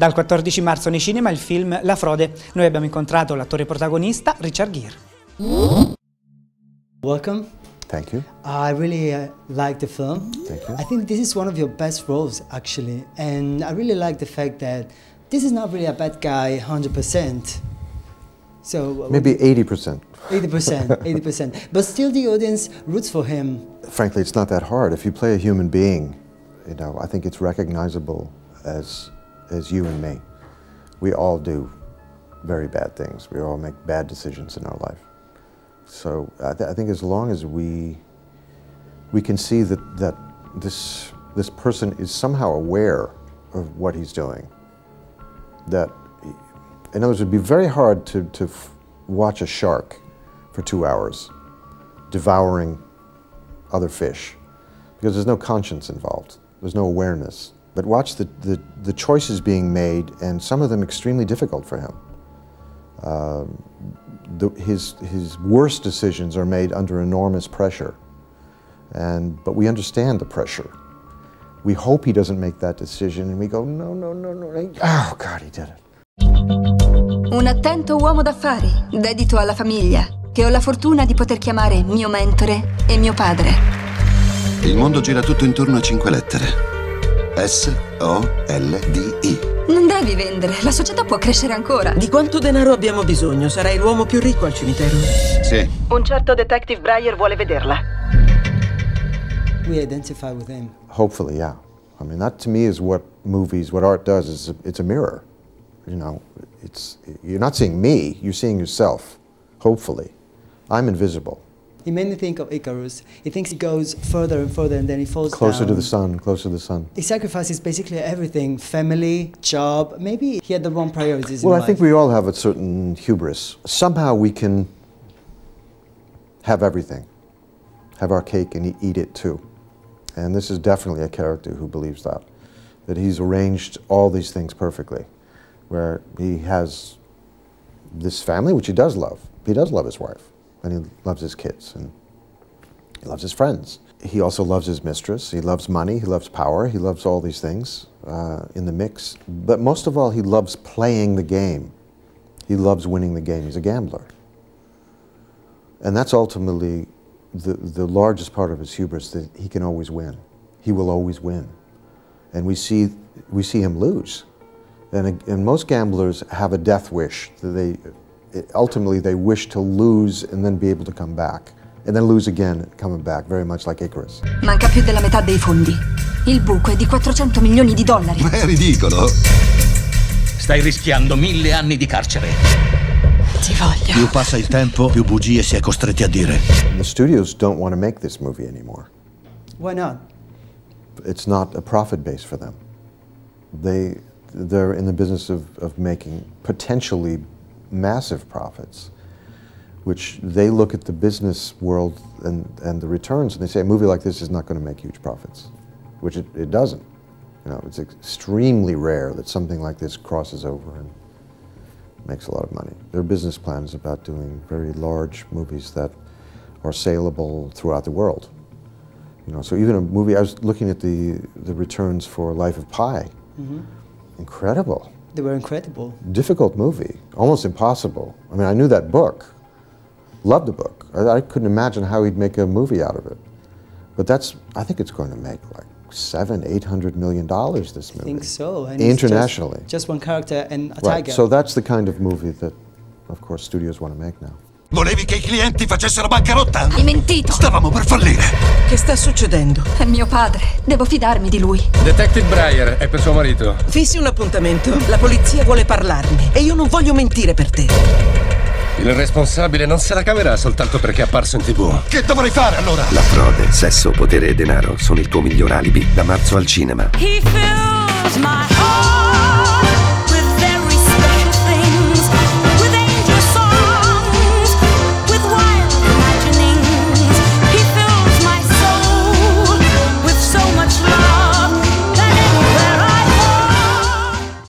Dal 14 marzo nei cinema il film La Frode. Noi abbiamo incontrato l'attore protagonista Richard Gere. Welcome. Thank you. I really like the film. Thank you. I think this is one of your best roles, actually. And I really like the fact that this is not really a bad guy 100%. So Maybe 80%. 80%, 80%. But still the audience roots for him. Frankly, it's not that hard. If you play a human being, you know, I think it's recognizable as you and me. We all do very bad things. We all make bad decisions in our life. So I think as long as we can see that this person is somehow aware of what he's doing, that, in other words, it would be very hard to watch a shark for 2 hours devouring other fish, because there's no conscience involved. There's no awareness. But watch the choices being made, and some of them extremely difficult for him. His worst decisions are made under enormous pressure, but we understand the pressure. We hope he doesn't make that decision, and we go, no, no, no, no, oh God, he did it. Un attento uomo d'affari, dedito alla famiglia, che ho la fortuna di poter chiamare mio mentore e mio padre. Il mondo gira tutto intorno a 5 lettere. S-O-L-D-I. Non devi vendere, la società può crescere ancora. Di quanto denaro abbiamo bisogno? Sarai l'uomo più ricco al cimitero. Sì. Un certo detective Breyer vuole vederla. We identify with him. Hopefully, yeah. I mean, that to me is what movies, what art does, is it's a mirror. You know, you're not seeing me, you're seeing yourself, hopefully. I'm invisible. He made me think of Icarus. He thinks he goes further and further and then he falls Closer down. to the sun, closer to the sun. He sacrifices basically everything, family, job. Maybe he had the wrong priorities in Well, life. I think we all have a certain hubris. Somehow we can have everything, have our cake and eat it too. And this is definitely a character who believes that he's arranged all these things perfectly, where he has this family, which he does love. He does love his wife, and he loves his kids, and he loves his friends. He also loves his mistress. He loves money. He loves power. He loves all these things in the mix. But most of all, he loves playing the game. He loves winning the game. He's a gambler. And that's ultimately the largest part of his hubris, that he can always win. He will always win. And we see him lose. And most gamblers have a death wish. Ultimately, they wish to lose and then be able to come back. And then lose again, coming back, very much like Icarus. Manca più della metà dei fondi. Il buco è di 400 milioni di dollari. Ma è ridicolo. Stai rischiando 1000 anni di carcere. Ti voglio. Più passa il tempo, più bugie si è costretti a dire. The studios don't want to make this movie anymore. Why not? It's not a profit base for them. They're in the business of making potentially massive profits, which they look at the business world and the returns, and they say a movie like this is not going to make huge profits, which it doesn't. You know, it's extremely rare that something like this crosses over and makes a lot of money. Their business plan is about doing very large movies that are saleable throughout the world. You know, so even a movie, I was looking at the returns for Life of Pi. Mm-hmm. Incredible. They were incredible. Difficult movie, almost impossible. I mean, I knew that book, loved the book. I couldn't imagine how he'd make a movie out of it. But I think it's going to make like $700–800 million, this movie. I think so. And internationally. Just one character and a Right. tiger. So that's the kind of movie that, of course, studios want to make now. Volevi che i clienti facessero bancarotta? Hai mentito. Stavamo per fallire. Che sta succedendo? È mio padre. Devo fidarmi di lui. Detective Breyer è per suo marito. Fissi un appuntamento. La polizia vuole parlarne e io non voglio mentire per te. Il responsabile non se la caverà soltanto perché è apparso in TV. Che dovrei fare allora? La frode, sesso, potere e denaro sono il tuo miglior alibi da marzo al cinema. He fills my